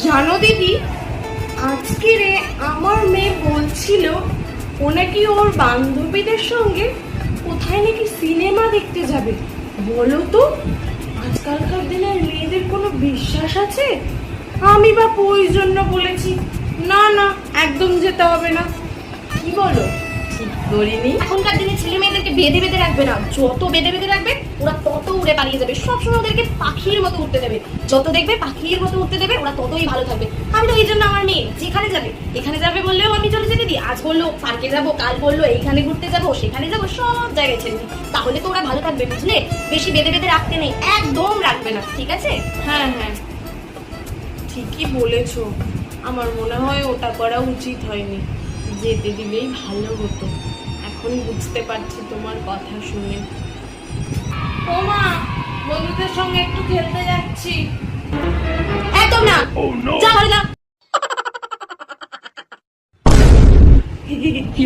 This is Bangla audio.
জানো দিদি, আজকে রে আমার মেয়ে বলছিল ও নাকি ওর বান্ধবীদের সঙ্গে কোথায় নাকি সিনেমা দেখতে যাবে। বলো তো, আজকালকার দিনের মেয়েদের কোনো বিশ্বাস আছে? আমি বা ওই জন্য বলেছি না না, একদম যেতে হবে না। কি বলো? ঠিক করিনি। এখনকার দিনে ছেলে মেয়েদেরকে বেঁধে বেঁধে রাখবে না, যত বেঁধে বেঁধে রাখবে ওরা তত উড়ে পালিয়ে যাবে। সবসময় ওদেরকে পাখির মতো উঠতে দেবে, যত দেখবে পাখির মতো উঠতে দেবে ওরা ততই ভালো থাকবে। আমি তো এই জন্য আমার মেয়ে যেখানে যাবে, এখানে যাবে বললেও আমি চলে যেতে দিই। আজ বললো পার্কে যাবো, কাল বললো এইখানে ঘুরতে যাবো, সেখানে যাবো, সব জায়গায় ছেড়ে দিই। তাহলে তো ওরা ভালো থাকবে, বুঝলে? বেশি বেঁধে বেঁধে রাখতে নেই, একদম রাখবে না, ঠিক আছে? হ্যাঁ হ্যাঁ, ঠিকই বলেছো। আমার মনে হয় ওটা করা উচিত হয়নি, যেতে দিলেই ভালো হতো। এখন বুঝতে পারছি তোমার কথা শুনে। ও মা, বন্ধুদের সঙ্গে একটু খেলতে যাচ্ছি। একদম না, যা ঘরে যা। কি